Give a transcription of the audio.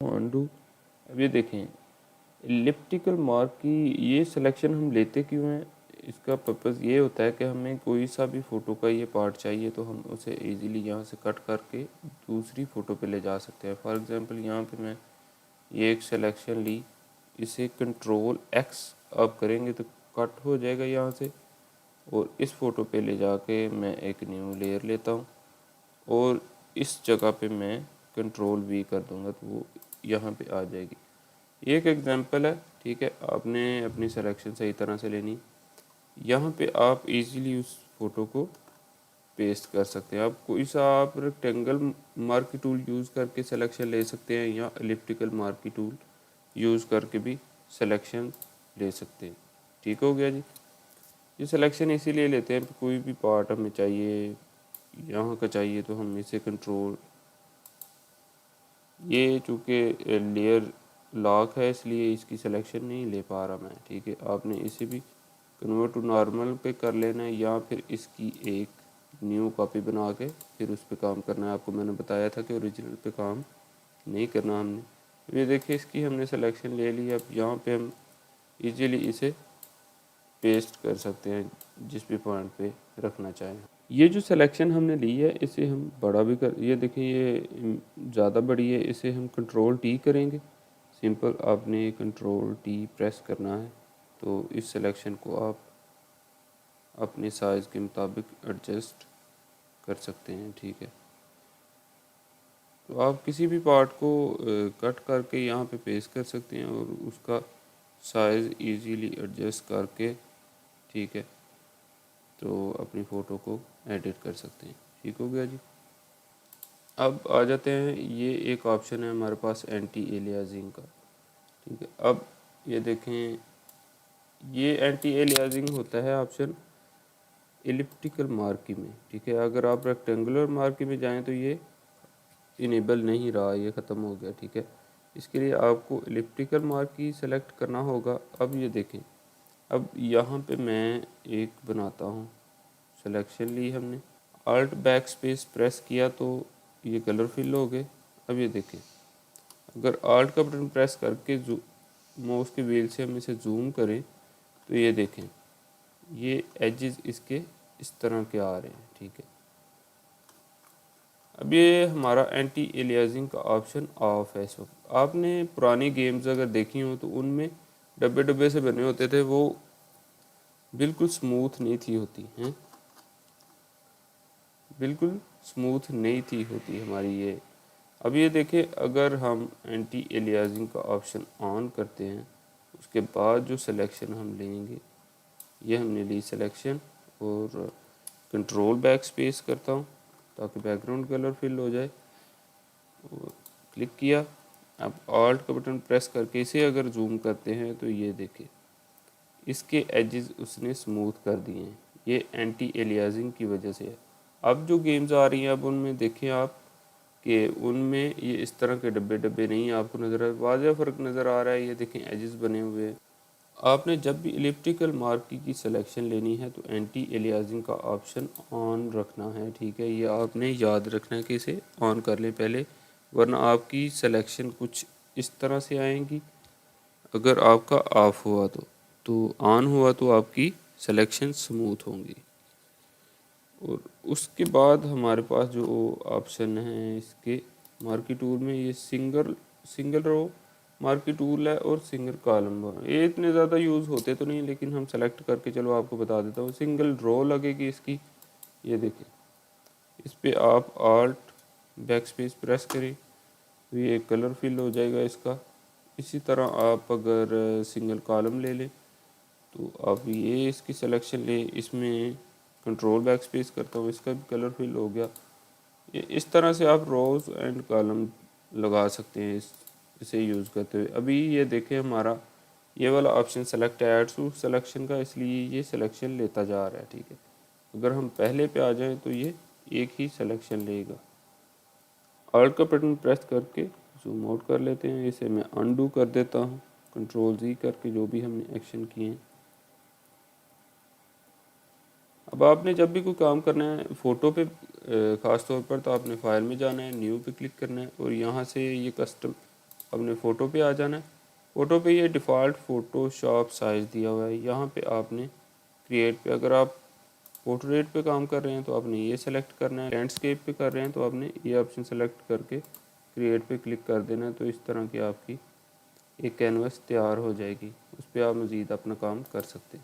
Undo. अब ये देखें एलिप्टिकल मार्क की ये सिलेक्शन हम लेते क्यों हैं, इसका पर्पज़ ये होता है कि हमें कोई सा भी फ़ोटो का ये पार्ट चाहिए तो हम उसे इजीली यहाँ से कट करके दूसरी फ़ोटो पे ले जा सकते हैं। फॉर एग्ज़ाम्पल यहाँ पे मैं ये एक सिलेक्शन ली, इसे कंट्रोल एक्स अब करेंगे तो कट हो जाएगा यहाँ से, और इस फ़ोटो पे ले जाके मैं एक न्यू लेयर लेता हूँ और इस जगह पे मैं कंट्रोल वी कर दूँगा तो वो यहाँ पे आ जाएगी। ये एक एग्जांपल है, ठीक है। आपने अपनी सिलेक्शन सही तरह से लेनी। यहाँ पे आप इजीली उस फ़ोटो को पेस्ट कर सकते हैं। आप कोई सा आप रेक्टेंगल मार्की टूल यूज़ करके सिलेक्शन ले सकते हैं या एलिप्टिकल मार्की टूल यूज़ करके भी सिलेक्शन ले सकते हैं। ठीक हो गया जी। ये सिलेक्शन इसीलिए लेते हैं कि कोई भी पार्ट हमें चाहिए, यहाँ का चाहिए तो हम इसे कंट्रोल, ये चूँकि लेयर लॉक है इसलिए इसकी सिलेक्शन नहीं ले पा रहा मैं, ठीक है। आपने इसे भी कन्वर्ट टू नॉर्मल पे कर लेना है या फिर इसकी एक न्यू कॉपी बना के फिर उस पर काम करना है। आपको मैंने बताया था कि ओरिजिनल पे काम नहीं करना हमने। ये देखिए इसकी हमने सिलेक्शन ले ली। अब यहाँ पे हम इजीली इसे पेस्ट कर सकते हैं जिस भी पॉइंट पे रखना चाहें। ये जो सिलेक्शन हमने ली है इसे हम बड़ा भी कर, ये देखें ये ज़्यादा बड़ी है, इसे हम कंट्रोल टी करेंगे। सिंपल आपने कंट्रोल टी प्रेस करना है तो इस सिलेक्शन को आप अपने साइज़ के मुताबिक एडजस्ट कर सकते हैं, ठीक है। तो आप किसी भी पार्ट को कट करके यहाँ पे पेस्ट कर सकते हैं और उसका साइज़ इजीली एडजस्ट करके, ठीक है, तो अपनी फ़ोटो को एडिट कर सकते हैं। ठीक हो गया जी। अब आ जाते हैं, ये एक ऑप्शन है हमारे पास एंटी एलियासिंग का, ठीक है। अब ये देखें ये एंटी एलियासिंग होता है ऑप्शन एलिप्टिकल मार्की में, ठीक है। अगर आप रेक्टेंगुलर मार्की में जाएं तो ये इनेबल नहीं रहा, ये ख़त्म हो गया, ठीक है। इसके लिए आपको एलिप्टिकल मार्की सेलेक्ट करना होगा। अब ये देखें, अब यहाँ पे मैं एक बनाता हूँ, सिलेक्शन ली हमने, आल्ट बैक स्पेस प्रेस किया तो ये कलर फिल हो गए। अब ये देखें अगर आल्ट का बटन प्रेस करके माउस के व्हील से हम इसे जूम करें तो ये देखें ये एजेस इसके इस तरह के आ रहे हैं, ठीक है। अब ये हमारा एंटी एलियासिंग का ऑप्शन ऑफ है इस वक्त। आपने पुरानी गेम्स अगर देखी हो तो उनमें डब्बे डब्बे से बने होते थे, वो बिल्कुल स्मूथ नहीं थी होती हैं, बिल्कुल स्मूथ नहीं थी होती हमारी ये। अब ये देखें अगर हम एंटी एलियासिंग का ऑप्शन ऑन करते हैं उसके बाद जो सिलेक्शन हम लेंगे, ये हमने ली सिलेक्शन और कंट्रोल बैक स्पेस करता हूँ ताकि बैकग्राउंड कलर फिल हो जाए, और क्लिक किया। अब ऑल्ट का बटन प्रेस करके इसे अगर जूम करते हैं तो ये देखें इसके एजेस उसने स्मूथ कर दिए हैं, ये एंटी एलियासिंग की वजह से है। अब जो गेम्स आ रही हैं अब उनमें देखें आप कि उनमें ये इस तरह के डब्बे डब्बे नहीं आपको नज़र आ, वाज़ेह फ़र्क नज़र आ रहा है। ये देखें एजेस बने हुए हैं। आपने जब भी एलिप्टिकल मार्की की सिलेक्शन लेनी है तो एंटी एलियासिंग का ऑप्शन ऑन रखना है, ठीक है। ये आपने याद रखना है कि इसे ऑन कर लें पहले, वरना आपकी सिलेक्शन कुछ इस तरह से आएंगी। अगर आपका ऑफ हुआ तो ऑन हुआ तो आपकी सिलेक्शन स्मूथ होंगी। और उसके बाद हमारे पास जो ऑप्शन है इसके मार्की टूल में, ये सिंगल रो मार्की टूल है और सिंगल कॉलम। ये इतने ज़्यादा यूज़ होते तो नहीं, लेकिन हम सेलेक्ट करके चलो आपको बता देता हूँ। सिंगल रो लगेगी इसकी, ये देखें इस पर आप आल्ट बैक स्पेस प्रेस करें तो ये कलर फिल हो जाएगा इसका। इसी तरह आप अगर सिंगल कॉलम ले लें तो आप ये इसकी सिलेक्शन ले, इसमें कंट्रोल बैक स्पेस करता हूँ, इसका भी कलर फिल हो गया। ये इस तरह से आप रोज़ एंड कॉलम लगा सकते हैं इसे यूज़ करते हुए। अभी ये देखें हमारा ये वाला option select add to selection का, इसलिए ये सिलेक्शन लेता जा रहा है, ठीक है। अगर हम पहले पे आ जाएं तो ये एक ही सिलेक्शन लेगा। ऑल्ट का बटन प्रेस करके जूम आउट कर लेते हैं, इसे मैं अनडू कर देता हूँ कंट्रोल जी करके, जो भी हमने एक्शन किए हैं। अब आपने जब भी कोई काम करना है फ़ोटो पे ख़ास तौर पर, तो आपने फाइल में जाना है, न्यू पे क्लिक करना है और यहाँ से ये कस्टम अपने फ़ोटो पे आ जाना है। फ़ोटो पे ये डिफ़ॉल्ट फ़ोटोशॉप साइज़ दिया हुआ है, यहाँ पे आपने क्रिएट पे, अगर आप पोर्ट्रेट पे काम कर रहे हैं तो आपने ये सेलेक्ट करना है, लैंडस्केप पे कर रहे हैं तो आपने ये ऑप्शन सेलेक्ट करके क्रिएट पे क्लिक कर देना है। तो इस तरह की आपकी एक कैनवस तैयार हो जाएगी, उस पर आप मज़ीद अपना काम कर सकते हैं।